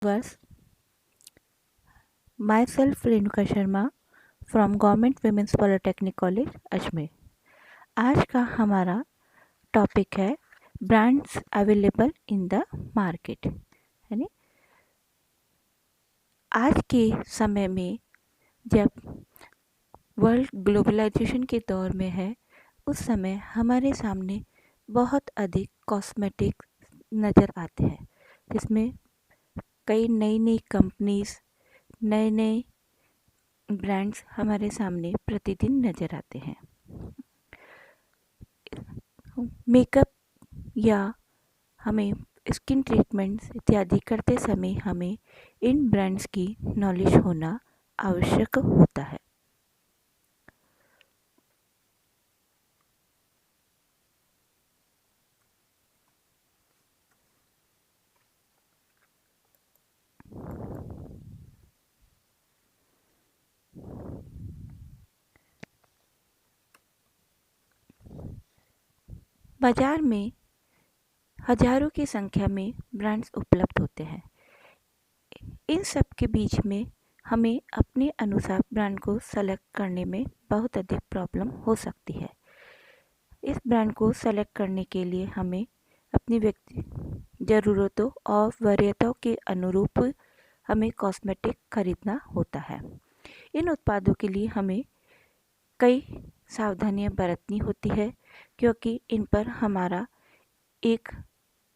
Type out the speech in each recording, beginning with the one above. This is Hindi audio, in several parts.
Viewers, myself Renuka Sharma from government women's polytechnic college Ajmer. आज का हमारा टॉपिक है brands available in the market. यानी आज के समय में जब वर्ल्ड ग्लोबलाइजेशन के दौर में है, उस समय हमारे सामने बहुत अधिक कॉस्मेटिक नज़र आते हैं, जिसमें कई नई नई कंपनीज, नए नए ब्रांड्स हमारे सामने प्रतिदिन नज़र आते हैं। मेकअप या हमें स्किन ट्रीटमेंट्स इत्यादि करते समय हमें इन ब्रांड्स की नॉलेज होना आवश्यक होता है। बाजार में हजारों की संख्या में ब्रांड्स उपलब्ध होते हैं। इन सब के बीच में हमें अपने अनुसार ब्रांड को सेलेक्ट करने में बहुत अधिक प्रॉब्लम हो सकती है। इस ब्रांड को सेलेक्ट करने के लिए हमें अपनी व्यक्ति ज़रूरतों और वरीयताओं के अनुरूप हमें कॉस्मेटिक खरीदना होता है। इन उत्पादों के लिए हमें कई सावधानियां बरतनी होती है, क्योंकि इन पर हमारा एक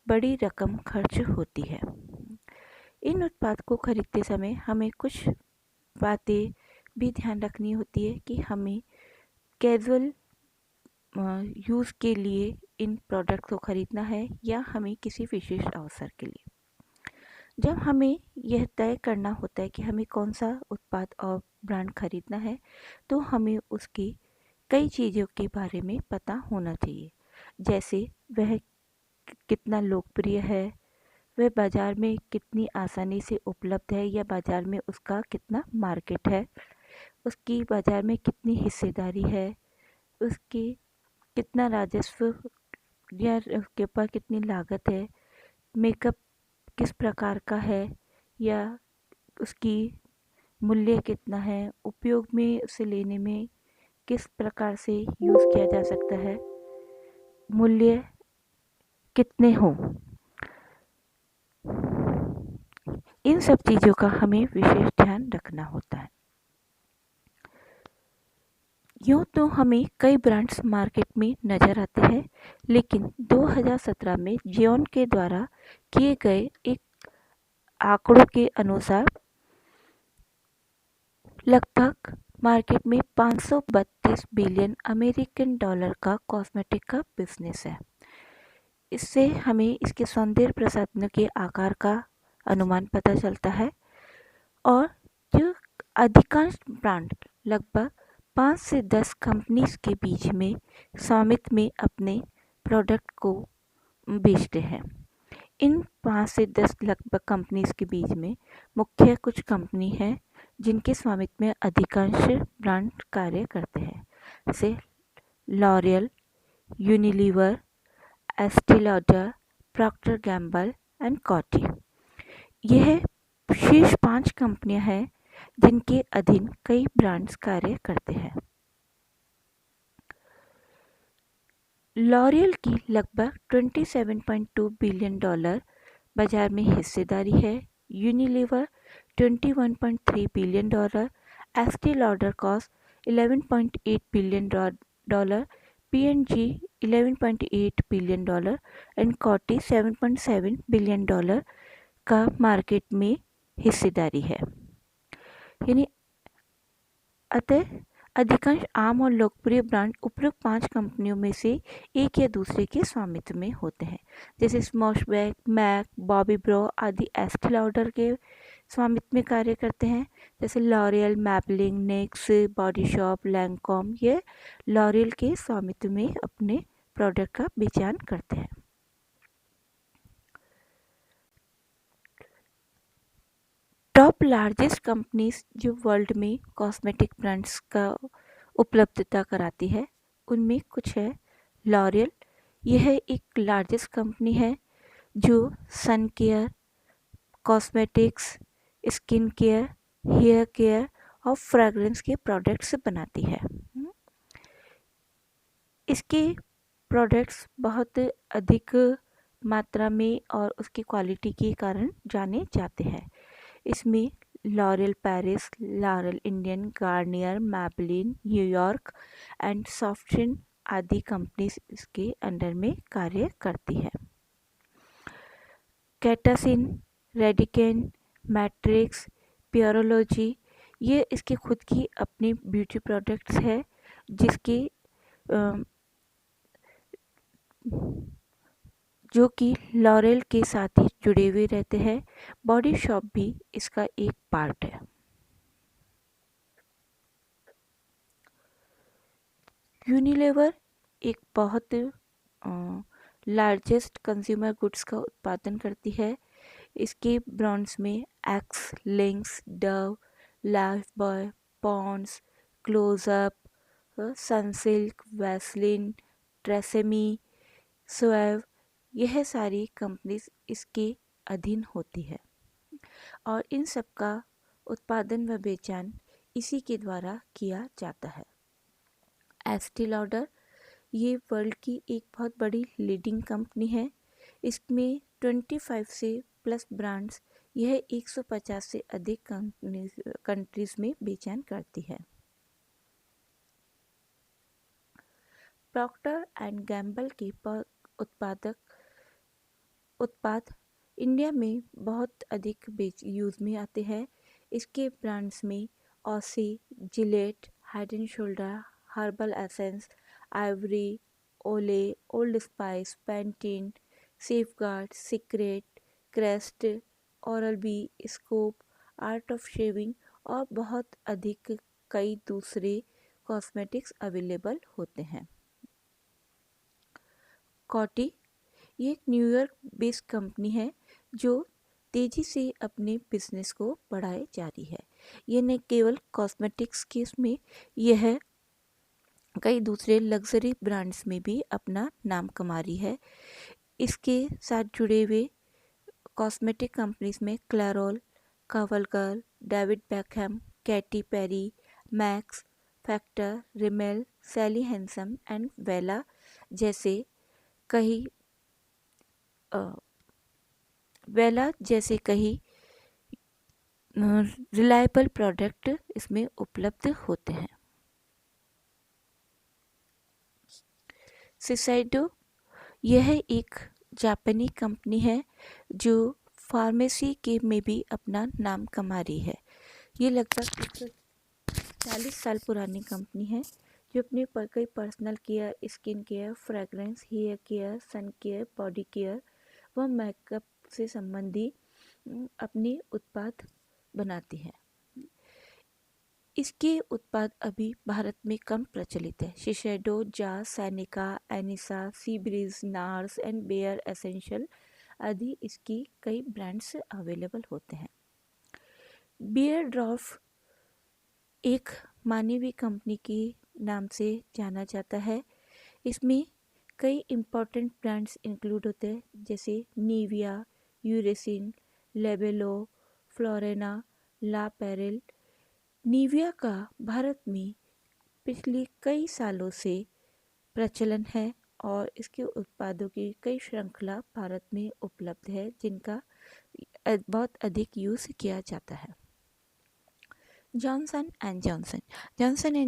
बड़ी रकम खर्च होती है। इन उत्पाद को खरीदते समय हमें कुछ बातें भी ध्यान रखनी होती है कि हमें कैजुअल यूज़ के लिए इन प्रोडक्ट को खरीदना है या हमें किसी विशेष अवसर के लिए। जब हमें यह तय करना होता है कि हमें कौन सा उत्पाद और ब्रांड खरीदना है, तो हमें उसकी कई चीज़ों के बारे में पता होना चाहिए, जैसे वह कितना लोकप्रिय है, वह बाज़ार में कितनी आसानी से उपलब्ध है या बाज़ार में उसका कितना मार्केट है, उसकी बाज़ार में कितनी हिस्सेदारी है, उसकी कितना राजस्व या उसके ऊपर कितनी लागत है, मेकअप किस प्रकार का है या उसकी मूल्य कितना है, उपयोग में उसे लेने में किस प्रकार से यूज़ किया जा सकता है, मूल्य कितने हों। इन सब चीज़ों का हमें विशेष ध्यान रखना होता है। यूँ तो हमें कई ब्रांड्स मार्केट में नज़र आते हैं, लेकिन 2017 में जियोन के द्वारा किए गए एक आंकड़ों के अनुसार लगभग मार्केट में 532 बिलियन अमेरिकन डॉलर का कॉस्मेटिक का बिजनेस है। इससे हमें इसके सौंदर्य प्रसाधनों के आकार का अनुमान पता चलता है, और जो अधिकांश ब्रांड लगभग 5 से 10 कंपनीज के बीच में स्वामित्व में अपने प्रोडक्ट को बेचते हैं। इन 5 से 10 लगभग कंपनीज के बीच में मुख्य कुछ कंपनी है जिनके स्वामित्व में अधिकांश ब्रांड कार्य करते हैं, जैसे L'Oreal, Unilever, Estee Lauder, Procter Gamble and Coty. यह शीर्ष 5 कंपनियां हैं जिनके अधीन कई ब्रांड्स कार्य करते हैं। लॉरियल की लगभग 27.2 बिलियन डॉलर बाजार में हिस्सेदारी है। Unilever 21.3 billion dollar, Estee Lauder cost 11.8 billion dollar, P&G 11.8 billion dollar and Coty 7.7 billion dollar का मार्केट में हिस्सेदारी है। यानी अतः अधिकांश आम और लोकप्रिय ब्रांड उपरोक्त 5 कंपनियों में से एक या दूसरे के स्वामित्व में होते हैं, जैसे स्मॉशबैक, मैक, बॉबी ब्रो आदि एस्टी लॉडर के स्वामित्व में कार्य करते हैं, जैसे L'Oreal, Maybelline, NYX, Body Shop, Lancome ये लॉरियल के स्वामित्व में अपने प्रोडक्ट का बेचान करते हैं। टॉप लार्जेस्ट कंपनीज जो वर्ल्ड में कॉस्मेटिक ब्रांड्स का उपलब्धता कराती है, उनमें कुछ है लॉरियल। यह एक लार्जेस्ट कंपनी है जो sun care, cosmetics, skin care, hair care और फ्रेगरेंस के प्रोडक्ट्स बनाती है। इसके प्रोडक्ट्स बहुत अधिक मात्रा में और उसकी क्वालिटी के कारण जाने जाते हैं। इसमें L'Oreal Paris, L'Oreal Indian, Garnier, Maybelline, New York and सॉफ्टरिन आदि कंपनीज इसके अंडर में कार्य करती है। कैटासिन, रेडिकेन, मैट्रिक्स, प्योरोलॉजी ये इसके खुद की अपनी ब्यूटी प्रोडक्ट्स है, जिसके जो कि लॉरेल के साथ ही जुड़े हुए रहते हैं। बॉडी शॉप भी इसका एक पार्ट है। यूनिलीवर एक बहुत लार्जेस्ट कंज्यूमर गुड्स का उत्पादन करती है। इसके ब्रांड्स में Axe, Lynx, Dove, Lifebuoy, Pond's, Closeup, Sunsilk, Vaseline, TRESemme, Suave यह सारी कंपनीज इसके अधीन होती है और इन सब का उत्पादन व बेचान इसी के द्वारा किया जाता है। एस्टी लॉडर ये वर्ल्ड की एक बहुत बड़ी लीडिंग कंपनी है। इसमें 25 से प्लस ब्रांड्स यह 150 से अधिक कंट्रीज में बेचान करती है। प्रॉक्टर एंड गैम्बल के उत्पाद इंडिया में बहुत अधिक यूज़ में आते हैं। इसके ब्रांड्स में Aussie, Gillette, Head and Shoulder, Herbal Essence, Ivory, Olay, Old Spice, Pantene, Safeguard, Secret, Crest, Oral B, Scope, Art of Shaving और बहुत अधिक कई दूसरे कॉस्मेटिक्स अवेलेबल होते हैं। कॉटी ये एक न्यूयॉर्क बेस्ड कंपनी है जो तेज़ी से अपने बिजनेस को बढ़ाए जा रही है। यह न केवल कॉस्मेटिक्स के इसमें यह कई दूसरे लग्जरी ब्रांड्स में भी अपना नाम कमा रही है। इसके साथ जुड़े हुए कॉस्मेटिक कंपनीज में क्लैरोल, कावलकर, David Beckham, Katy Perry, Max Factor, Rimmel, Sally Hansen and Wella जैसे कई रिलायबल प्रोडक्ट इसमें उपलब्ध होते हैं। सिसाइडो यह एक जापानी कंपनी है जो फार्मेसी के में भी अपना नाम कमा रही है। ये लगभग 140 साल पुरानी कंपनी है जो अपने कई personal care, skin care, fragrance, hair care, sun care, body care व मेकअप से संबंधी अपने उत्पाद बनाती है। इसके उत्पाद अभी भारत में कम प्रचलित है। शिशेडो, जास, सैनिका, Anessa, Sea Breeze, NARS and Bare Essential आदि इसकी कई ब्रांड्स अवेलेबल होते हैं। बियरड्रॉफ एक मानवीय कंपनी के नाम से जाना जाता है। इसमें कई इम्पोर्टेंट ब्रांड्स इंक्लूड होते हैं जैसे निविया, यूरेसिन, लेबेलो, फ्लोरेना, ला पेरेल। निविया का भारत में पिछले कई सालों से प्रचलन है और इसके उत्पादों की कई श्रृंखला भारत में उपलब्ध है जिनका बहुत अधिक यूज़ किया जाता है। जॉनसन एंड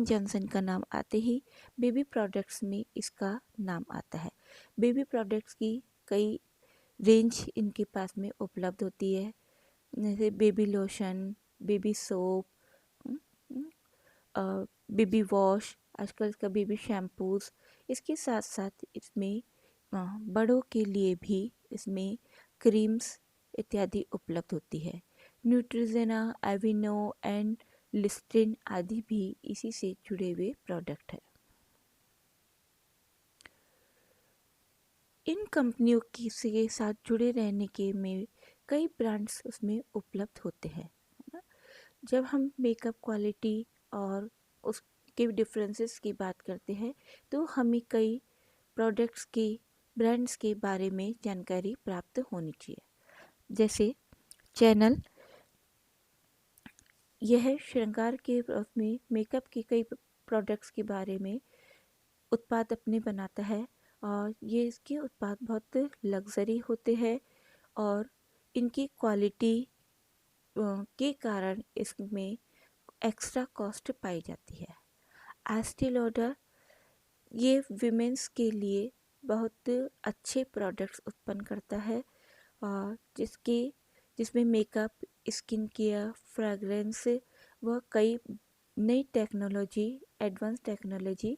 जॉनसन का नाम आते ही बेबी प्रोडक्ट्स में इसका नाम आता है। बेबी प्रोडक्ट्स की कई रेंज इनके पास में उपलब्ध होती है जैसे baby lotion, baby soap, baby wash, आजकल का बेबी शैम्पूज़। इसके साथ साथ इसमें बड़ों के लिए भी इसमें क्रीम्स इत्यादि उपलब्ध होती है। न्यूट्रिजेना, एविनो एंड लिस्ट्रीन आदि भी इसी से जुड़े हुए प्रोडक्ट है। इन कंपनियों के साथ जुड़े रहने के में कई ब्रांड्स उसमें उपलब्ध होते हैं। जब हम मेकअप क्वालिटी और उसके डिफरेंसेस की बात करते हैं तो हमें कई प्रोडक्ट्स के ब्रांड्स के बारे में जानकारी प्राप्त होनी चाहिए। जैसे चैनल यह श्रृंगार के में मेकअप के कई प्रोडक्ट्स के बारे में उत्पाद अपने बनाता है और ये इसके उत्पाद बहुत लग्जरी होते हैं और इनकी क्वालिटी के कारण इसमें एक्स्ट्रा कॉस्ट पाई जाती है। एस्टी लॉडर ये विमेंस के लिए बहुत अच्छे प्रोडक्ट्स उत्पन्न करता है और जिसमें मेकअप, स्किन केयर, फ्रेगरेंस व कई नई टेक्नोलॉजी, एडवांस टेक्नोलॉजी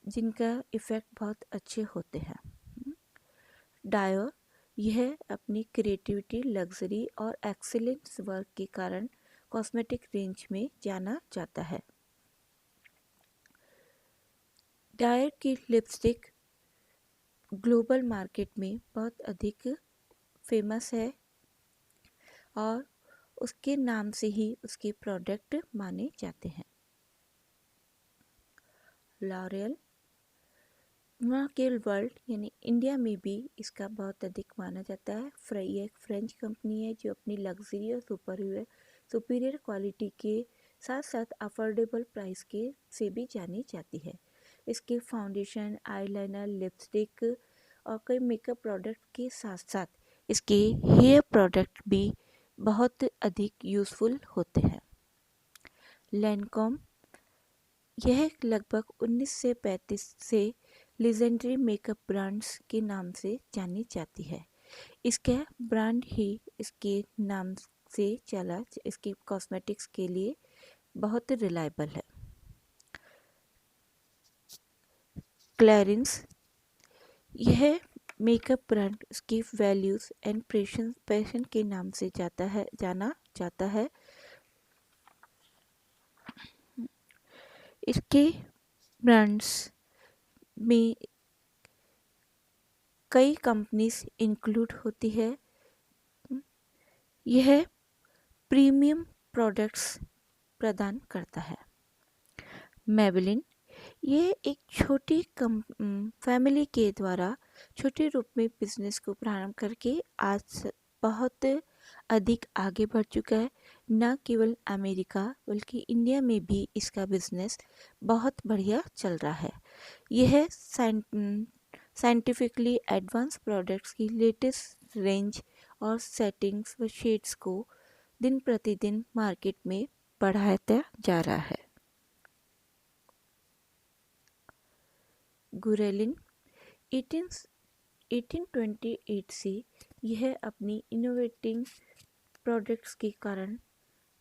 जिनका इफ़ेक्ट बहुत अच्छे होते हैं। डायर यह अपनी क्रिएटिविटी, लग्जरी और एक्सीलेंस वर्क के कारण कॉस्मेटिक रेंज में जाना जाता है। डायर की लिपस्टिक ग्लोबल मार्केट में बहुत अधिक फेमस है और उसके नाम से ही उसके प्रोडक्ट माने जाते हैं। लॉरियल के वर्ल्ड यानी इंडिया में भी इसका बहुत अधिक माना जाता है। ये एक फ्रेंच कंपनी है जो अपनी लग्जरी और सुपीरियर क्वालिटी के साथ साथ अफोर्डेबल प्राइस के से भी जानी जाती है। इसके फाउंडेशन, आईलाइनर, लिपस्टिक और कई मेकअप प्रोडक्ट के साथ साथ इसके हेयर प्रोडक्ट भी बहुत अधिक यूज़फुल होते हैं। लैनकॉम यह लगभग 1935 से लेजेंडरी मेकअप ब्रांड्स के नाम से जानी जाती है। इसका ब्रांड ही इसके नाम से चला, इसके कॉस्मेटिक्स के लिए बहुत रिलायबल है। क्लैरिंस यह मेकअप ब्रांड उसकी वैल्यूज़ एंड पैशन के नाम से जाना जाता है। इसके ब्रांड्स में कई कंपनीज इंक्लूड होती है। यह प्रीमियम प्रोडक्ट्स प्रदान करता है। मेबेलिन ये एक छोटी फैमिली के द्वारा छोटे रूप में बिजनेस को प्रारंभ करके आज बहुत अधिक आगे बढ़ चुका है। न केवल अमेरिका बल्कि इंडिया में भी इसका बिजनेस बहुत बढ़िया चल रहा है। यह साइंटिफिकली एडवांस प्रोडक्ट्स की लेटेस्ट रेंज और सेटिंग्स व शेड्स को दिन प्रतिदिन मार्केट में बढ़ाता जा रहा है। गुरेलिन 1828 से यह अपनी इनोवेटिंग प्रोडक्ट्स के कारण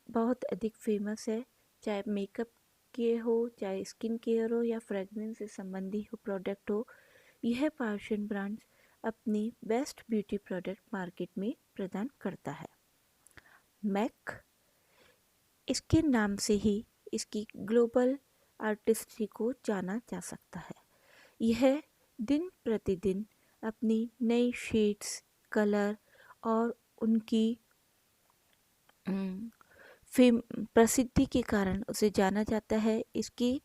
बहुत अधिक फेमस है। चाहे मेकअप के हो, चाहे स्किन केयर हो या फ्रेगरेंस से संबंधी हो प्रोडक्ट हो, यह पर्शियन ब्रांड्स अपनी बेस्ट ब्यूटी प्रोडक्ट मार्केट में प्रदान करता है। मैक इसके नाम से ही इसकी ग्लोबल आर्टिस्ट्री को जाना जा सकता है। यह दिन प्रतिदिन अपनी नई शेड्स, कलर और उनकी प्रसिद्धि के कारण उसे जाना जाता है। इसकी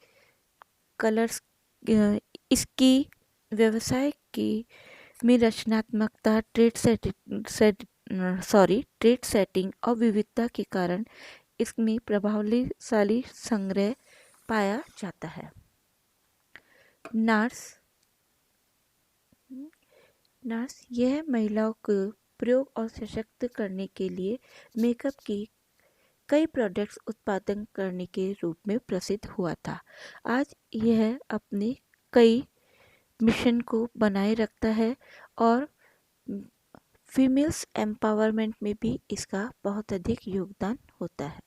कलर्स इसकी व्यवसाय की में रचनात्मकता, ट्रेड सेटिंग और विविधता के कारण इसमें प्रभावशाली संग्रह पाया जाता है। नार्स यह महिलाओं को प्रयोग और सशक्त करने के लिए मेकअप की कई प्रोडक्ट्स उत्पादन करने के रूप में प्रसिद्ध हुआ था। आज यह अपने कई मिशन को बनाए रखता है और फीमेल्स एम्पावरमेंट में भी इसका बहुत अधिक योगदान होता है।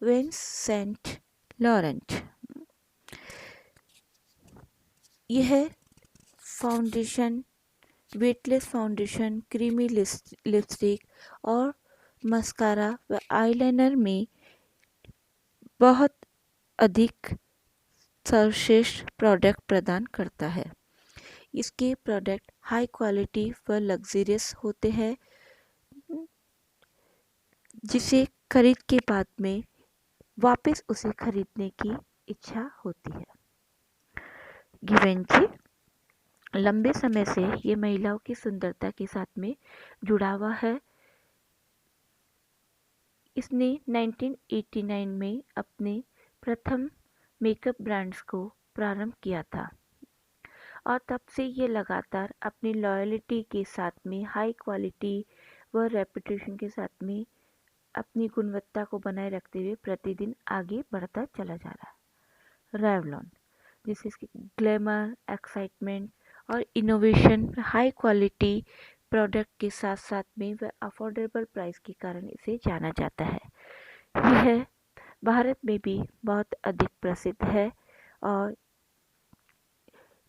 यव सेंट लॉरेंट यह foundation, weightless foundation, creamy lipstick और मस्कारा व आईलाइनर में बहुत अधिक सर्वश्रेष्ठ प्रोडक्ट प्रदान करता है। इसके प्रोडक्ट हाई क्वालिटी व लग्जरियस होते हैं, जिसे खरीद के बाद में वापस उसे खरीदने की इच्छा होती है। गिवेंची लंबे समय से ये महिलाओं की सुंदरता के साथ में जुड़ा हुआ है। इसने 1989 में अपने प्रथम मेकअप ब्रांड्स को प्रारंभ किया था और तब से ये लगातार अपनी लॉयल्टी के साथ में हाई क्वालिटी व रेपुटेशन के साथ में अपनी गुणवत्ता को बनाए रखते हुए प्रतिदिन आगे बढ़ता चला जा रहा है। रेवलॉन, जिसे इसकी ग्लैमर, एक्साइटमेंट और इनोवेशन, हाई क्वालिटी प्रोडक्ट के साथ साथ में वह अफोर्डेबल प्राइस के कारण इसे जाना जाता है। यह भारत में भी बहुत अधिक प्रसिद्ध है और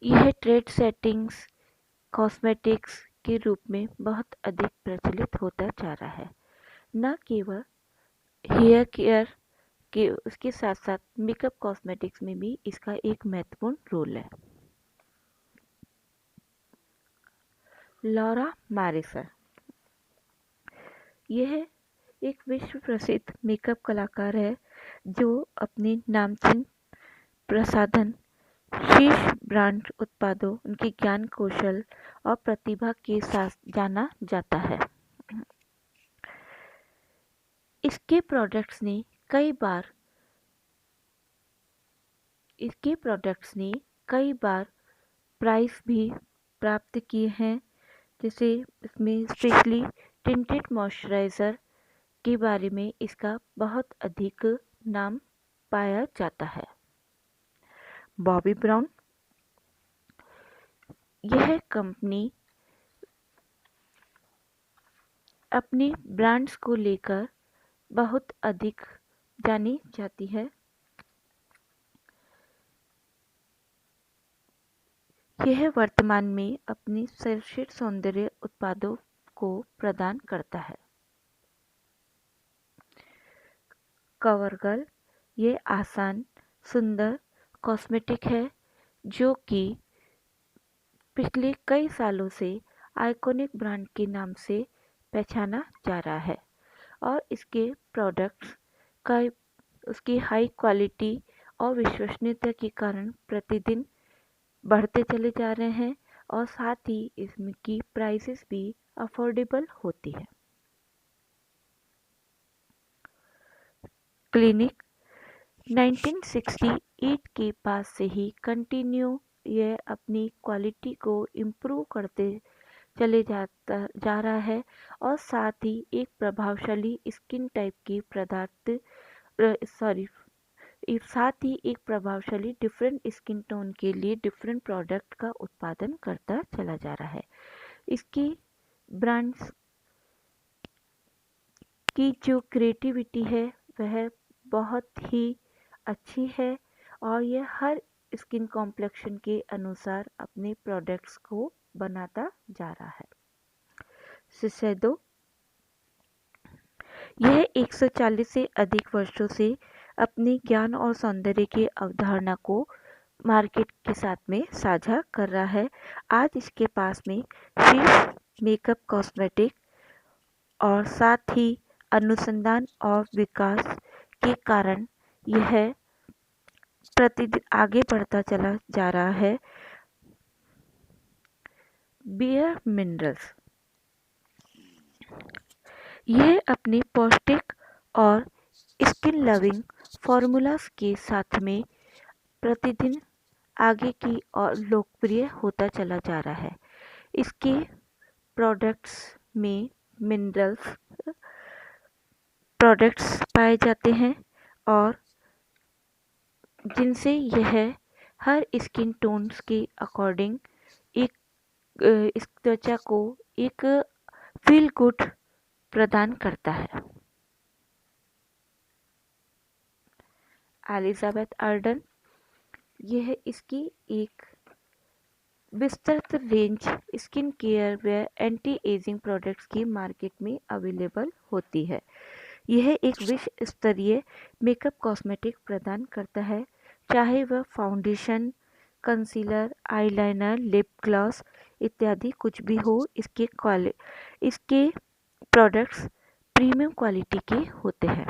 यह ट्रेड सेटिंग्स कॉस्मेटिक्स के रूप में बहुत अधिक प्रचलित होता जा रहा है। न केवल हेयर केयर के उसके साथ साथ मेकअप कॉस्मेटिक्स में भी इसका एक महत्वपूर्ण रोल है। लॉरा मैरिसर, यह एक विश्व प्रसिद्ध मेकअप कलाकार है जो अपने नामचीन प्रसाधन, शीर्ष ब्रांड उत्पादों, उनके ज्ञान कौशल और प्रतिभा के साथ जाना जाता है। इसके प्रोडक्ट्स ने कई बार प्राइज भी प्राप्त किए हैं, जैसे इसमें स्पेशली टिंटेड मॉइस्चराइज़र के बारे में इसका बहुत अधिक नाम पाया जाता है। बॉबी ब्राउन, यह कंपनी अपने ब्रांड्स को लेकर बहुत अधिक जानी जाती है। यह वर्तमान में अपनी सर्वश्रेष्ठ सौंदर्य उत्पादों को प्रदान करता है। कवरगर्ल, ये आसान, सुंदर कॉस्मेटिक है जो कि पिछले कई सालों से आइकॉनिक ब्रांड के नाम से पहचाना जा रहा है और इसके प्रोडक्ट्स का उसकी हाई क्वालिटी और विश्वसनीयता के कारण प्रतिदिन बढ़ते चले जा रहे हैं और साथ ही इसकी प्राइसेस भी अफोर्डेबल होती है। क्लिनिक 1968 के पास से ही कंटिन्यू यह अपनी क्वालिटी को इम्प्रूव करते चले जा रहा है और साथ ही एक प्रभावशाली स्किन टाइप की साथ ही एक प्रभावशाली डिफरेंट स्किन टोन के लिए डिफरेंट प्रोडक्ट का उत्पादन करता चला जा रहा है। इसकी ब्रांड्स की जो क्रिएटिविटी है वह बहुत ही अच्छी है और यह हर स्किन कॉम्प्लेक्शन के अनुसार अपने प्रोडक्ट्स को बनाता जा रहा है। सिसेदो, यह 140 से अधिक वर्षों से अपने ज्ञान और सौंदर्य की अवधारणा को मार्केट के साथ में साझा कर रहा है। आज इसके पास में शीर्ष मेकअप कॉस्मेटिक और साथ ही अनुसंधान और विकास के कारण यह प्रतिदिन आगे बढ़ता चला जा रहा है। बियर मिनरल्स, यह अपने पौष्टिक और स्किन लविंग फॉर्मूलाज के साथ में प्रतिदिन आगे की और लोकप्रिय होता चला जा रहा है। इसके प्रोडक्ट्स में मिनरल्स प्रोडक्ट्स पाए जाते हैं और जिनसे यह हर स्किन टोन्स के अकॉर्डिंग एक इस त्वचा को एक फील गुड प्रदान करता है। एलिजाबेथ आर्डन, यह इसकी एक विस्तृत रेंज स्किन केयर व एंटी एजिंग प्रोडक्ट्स की मार्केट में अवेलेबल होती है। यह एक विश्व स्तरीय मेकअप कॉस्मेटिक प्रदान करता है, चाहे वह foundation, concealer, eyeliner, lip gloss इत्यादि कुछ भी हो। इसके प्रोडक्ट्स प्रीमियम क्वालिटी के होते हैं।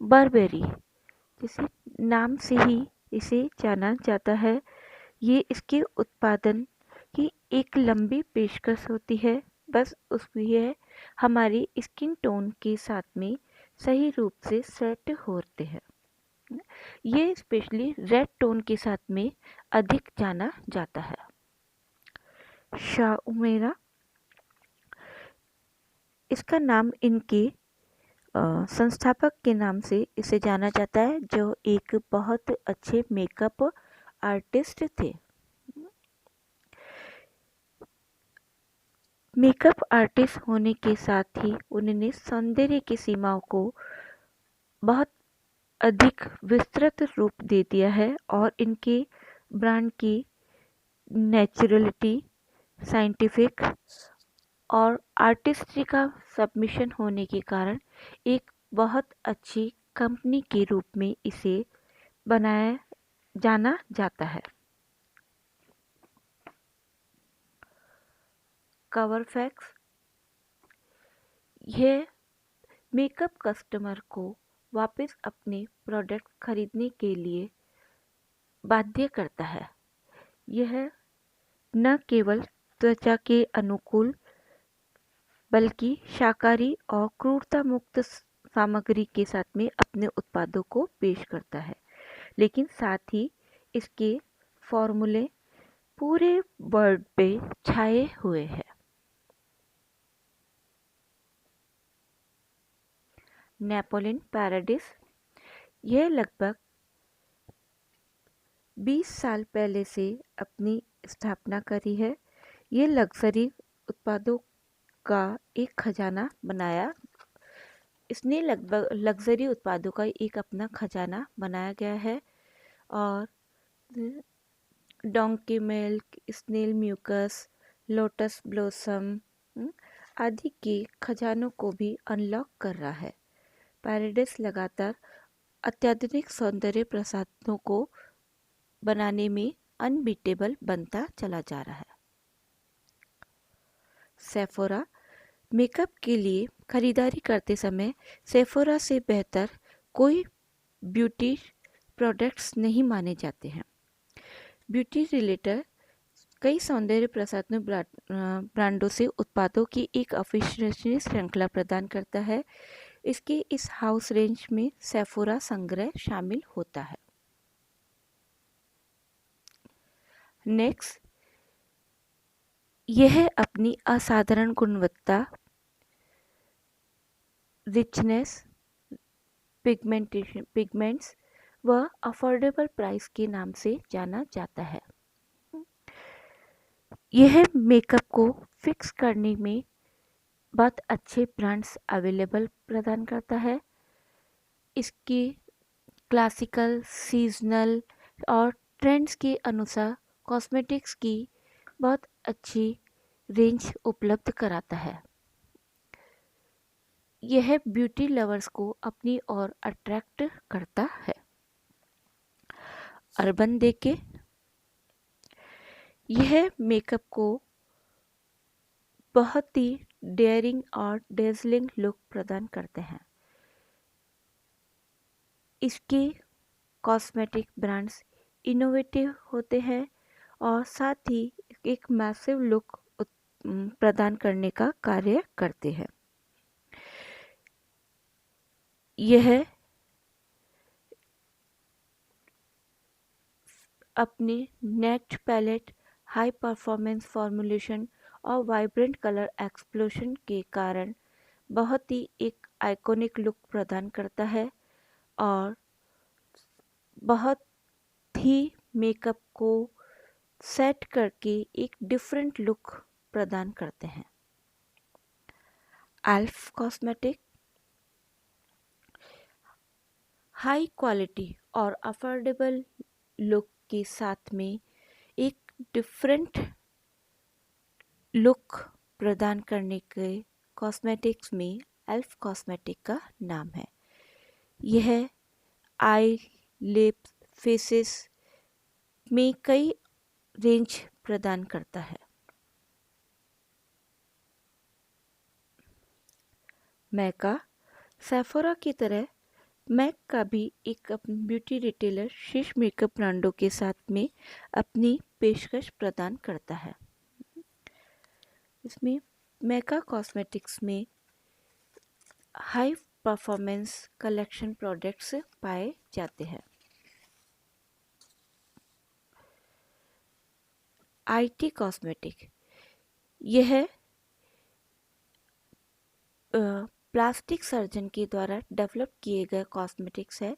बर्बेरी, जिसे नाम से ही इसे जाना जाता है, ये इसके उत्पादन की एक लंबी पेशकश होती है, बस उसमें यह हमारी स्किन टोन के साथ में सही रूप से सेट होते हैं। ये स्पेशली रेड टोन के साथ में अधिक जाना जाता है। शाउमेरा, इसका नाम इनके संस्थापक के नाम से इसे जाना जाता है, जो एक बहुत अच्छे मेकअप आर्टिस्ट थे। मेकअप आर्टिस्ट होने के साथ ही उन्होंने सौंदर्य की सीमाओं को बहुत अधिक विस्तृत रूप दे दिया है और इनके ब्रांड की नेचुरलिटी, साइंटिफिक और आर्टिस्ट्री का सबमिशन होने के कारण एक बहुत अच्छी कंपनी के रूप में इसे बनाया जाना जाता है। कवर फैक्ट्स, यह मेकअप कस्टमर को वापस अपने प्रोडक्ट खरीदने के लिए बाध्य करता है। यह न केवल त्वचा के अनुकूल बल्कि शाकाहारी और क्रूरता मुक्त सामग्री के साथ में अपने उत्पादों को पेश करता है, लेकिन साथ ही इसके फॉर्मूले पूरे वर्ल्ड पे छाए हुए हैं। नेपोलियन पैराडाइस, यह लगभग 20 साल पहले से अपनी स्थापना करी है। ये लग्जरी उत्पादों का एक खजाना बनाया इसने लगभग लग्जरी उत्पादों का एक अपना खजाना बनाया गया है और donkey milk, snail mucus, lotus blossom आदि के खजानों को भी अनलॉक कर रहा है। पैराडाइस लगातार अत्याधुनिक सौंदर्य प्रसाधनों को बनाने में अनबीटेबल बनता चला जा रहा है। सेफोरा, मेकअप के लिए खरीदारी करते समय सेफोरा से बेहतर कोई ब्यूटी प्रोडक्ट्स नहीं माने जाते हैं। ब्यूटी रिलेटेड कई सौंदर्य प्रसाधन ब्रांडों से उत्पादों की एक अविश्वसनीय श्रृंखला प्रदान करता है। इसके इस हाउस रेंज में सेफोरा संग्रह शामिल होता है। नेक्स्ट, यह अपनी असाधारण गुणवत्ता, रिचनेस, पिगमेंट्स व अफोर्डेबल प्राइस के नाम से जाना जाता है। यह मेकअप को फिक्स करने में बहुत अच्छे ब्रांड्स अवेलेबल प्रदान करता है। इसकी क्लासिकल, सीजनल और ट्रेंड्स के अनुसार कॉस्मेटिक्स की बहुत अच्छी रेंज उपलब्ध कराता है। यह ब्यूटी लवर्स को अपनी ओर अट्रैक्ट करता है। अर्बन डेके, यह मेकअप को बहुत ही डेयरिंग और डेज़लिंग लुक प्रदान करते हैं। इसके कॉस्मेटिक ब्रांड्स इनोवेटिव होते हैं और साथ ही एक मैसिव लुक प्रदान करने का कार्य करते हैं। यह अपने net palette, high performance formulation और वाइब्रेंट कलर एक्सप्लोशन के कारण बहुत ही एक आइकॉनिक लुक प्रदान करता है और बहुत ही मेकअप को सेट करके एक डिफरेंट लुक प्रदान करते हैं। एल्फ कॉस्मेटिक हाई क्वालिटी और अफोर्डेबल लुक के साथ में एक डिफरेंट लुक प्रदान करने के कॉस्मेटिक्स में एल्फ कॉस्मेटिक का नाम है। यह आई, लिप्स, फेसेस में कई रेंज प्रदान करता है। मैका सेफोरा की तरह मैक का भी एक ब्यूटी रिटेलर शीर्ष मेकअप ब्रांडों के साथ में अपनी पेशकश प्रदान करता है। इसमें मैका कॉस्मेटिक्स में हाई परफॉर्मेंस कलेक्शन प्रोडक्ट्स पाए जाते हैं। आईटी कॉस्मेटिक यह प्लास्टिक सर्जन के द्वारा डेवलप किए गए कॉस्मेटिक्स है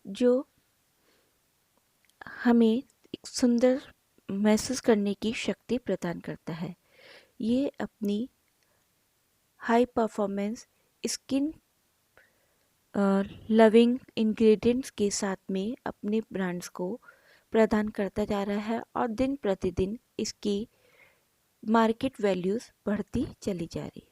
जो हमें एक सुंदर महसूस करने की शक्ति प्रदान करता है। ये अपनी high performance skin loving ingredients के साथ में अपने ब्रांड्स को प्रदान करता जा रहा है और दिन प्रतिदिन इसकी मार्केट वैल्यूज बढ़ती चली जा रही है।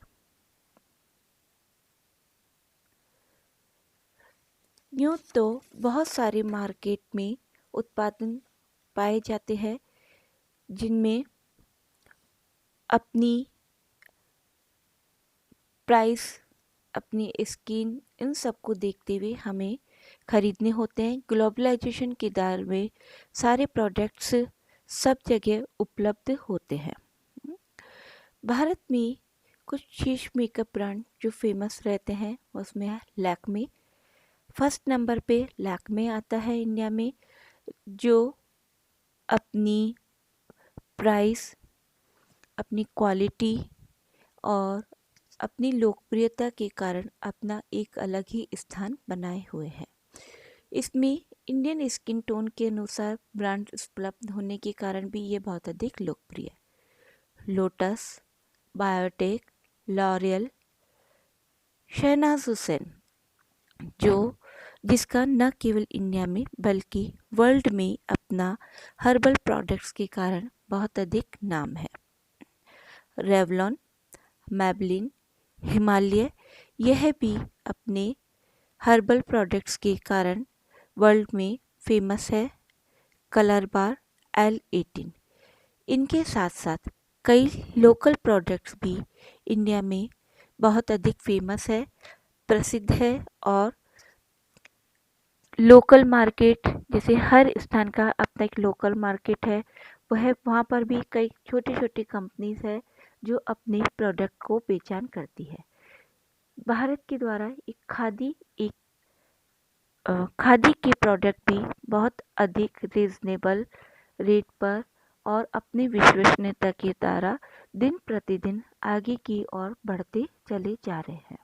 यूँ तो बहुत सारे मार्केट में उत्पादन पाए जाते हैं जिनमें अपनी प्राइस, अपनी स्किन, इन सब को देखते हुए हमें खरीदने होते हैं। ग्लोबलाइजेशन के दौर में सारे प्रोडक्ट्स सब जगह उपलब्ध होते हैं। भारत में कुछ शीर्ष मेकअप ब्रांड जो फेमस रहते हैं उसमें है लैक्मे। फर्स्ट नंबर पे लैक्मे आता है इंडिया में, जो अपनी प्राइस, अपनी क्वालिटी और अपनी लोकप्रियता के कारण अपना एक अलग ही स्थान बनाए हुए हैं। इसमें इंडियन स्किन टोन के अनुसार ब्रांड उपलब्ध होने के कारण भी ये बहुत अधिक लोकप्रिय है। Lotus, Biotech, L'Oreal, Shahnaz Husain जिसका न केवल इंडिया में बल्कि वर्ल्ड में अपना हर्बल प्रोडक्ट्स के कारण बहुत अधिक नाम है। रेवलॉन, मैबलिन, हिमालय यह भी अपने हर्बल प्रोडक्ट्स के कारण वर्ल्ड में फेमस है। कलर बार, L18, इनके साथ साथ कई लोकल प्रोडक्ट्स भी इंडिया में बहुत अधिक फेमस है, प्रसिद्ध है और लोकल मार्केट, जैसे हर स्थान का अपना एक लोकल मार्केट है, वहाँ पर भी कई छोटी छोटी कंपनीज है जो अपने प्रोडक्ट को पहचान करती है। भारत के द्वारा एक खादी के प्रोडक्ट भी बहुत अधिक रीजनेबल रेट पर और अपनी विश्वसनीयता के द्वारा दिन प्रतिदिन आगे की ओर बढ़ते चले जा रहे हैं।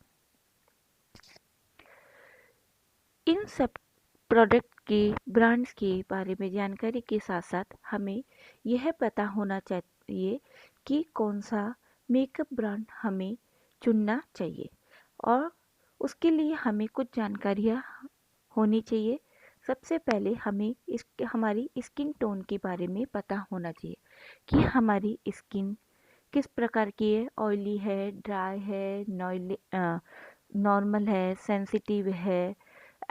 इन सब प्रोडक्ट के ब्रांड्स के बारे में जानकारी के साथ साथ हमें यह पता होना चाहिए कि कौन सा मेकअप ब्रांड हमें चुनना चाहिए और उसके लिए हमें कुछ जानकारियाँ होनी चाहिए। सबसे पहले हमें हमारी स्किन टोन के बारे में पता होना चाहिए कि हमारी स्किन किस प्रकार की है, ऑयली है, ड्राई है, नॉर्मल है, सेंसिटिव है,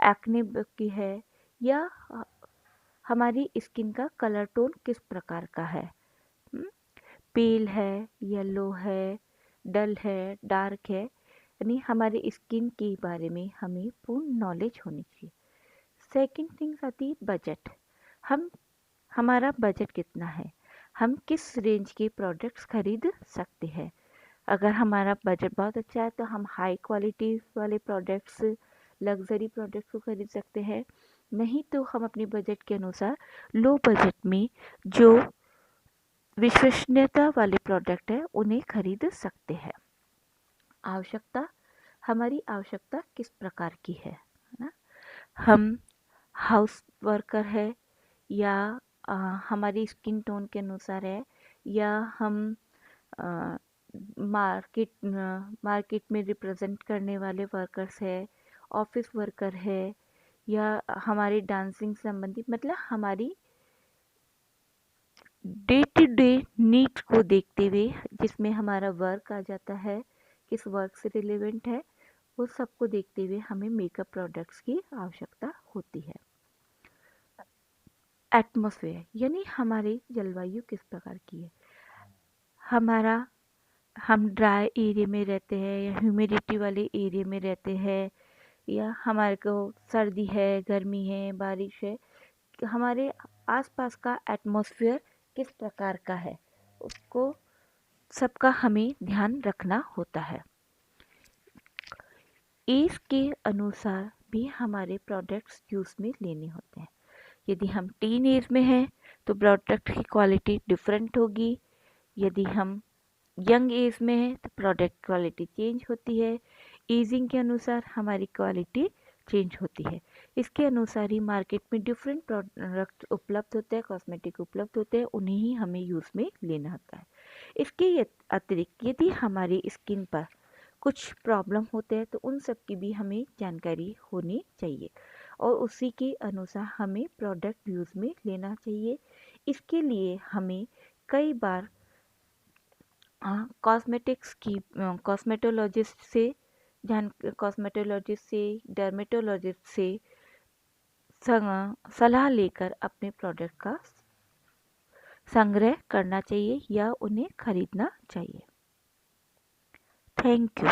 एक्ने की है, या हमारी स्किन का कलर टोन किस प्रकार का है, पेल है, येलो है, डल है, डार्क है, यानी हमारी स्किन के बारे में हमें पूर्ण नॉलेज होनी चाहिए। सेकंड थिंग्स आती है बजट। हमारा बजट कितना है, हम किस रेंज के प्रोडक्ट्स खरीद सकते हैं। अगर हमारा बजट बहुत अच्छा है तो हम हाई क्वालिटी वाले प्रोडक्ट्स, लग्जरी प्रोडक्ट्स को खरीद सकते हैं। नहीं तो हम अपने बजट के अनुसार लो बजट में जो विश्वसनीयता वाले प्रोडक्ट है उन्हें खरीद सकते हैं। हमारी आवश्यकता किस प्रकार की है ना। हम हाउस वर्कर है या हमारी स्किन टोन के अनुसार है, या हम मार्केट में रिप्रेजेंट करने वाले वर्कर्स है, ऑफिस वर्कर है, या हमारी डांसिंग संबंधी, मतलब हमारी डे टू डे नीड्स को देखते हुए जिसमें हमारा वर्क आ जाता है, किस वर्क से रिलेवेंट है, वो सबको देखते हुए हमें मेकअप प्रोडक्ट्स की आवश्यकता होती है। एटमॉस्फेयर यानी हमारी जलवायु किस प्रकार की है। हम ड्राई एरिया में रहते हैं या ह्यूमिडिटी वाले एरिया में रहते हैं, या हमारे को सर्दी है, गर्मी है, बारिश है, हमारे आसपास का एटमॉस्फेयर किस प्रकार का है, उसको सबका हमें ध्यान रखना होता है। एज के अनुसार भी हमारे प्रोडक्ट्स यूज़ में लेने होते हैं। यदि हम टीन एज में हैं तो प्रोडक्ट की क्वालिटी डिफरेंट होगी। यदि हम यंग एज में हैं तो प्रोडक्ट क्वालिटी चेंज होती है। एजिंग के अनुसार हमारी क्वालिटी चेंज होती है। इसके अनुसार ही मार्केट में डिफरेंट प्रोडक्ट उपलब्ध होते हैं, कॉस्मेटिक उपलब्ध होते हैं, उन्हें ही हमें यूज़ में लेना होता है। इसके अतिरिक्त यदि हमारी स्किन पर कुछ प्रॉब्लम होते हैं तो उन सब की भी हमें जानकारी होनी चाहिए और उसी के अनुसार हमें प्रोडक्ट यूज़ में लेना चाहिए। इसके लिए हमें कई बार कॉस्मेटिक्स की कॉस्मेटोलॉजिस्ट से डर्मेटोलॉजिस्ट से सलाह लेकर अपने प्रोडक्ट का संग्रह करना चाहिए या उन्हें खरीदना चाहिए। Thank you.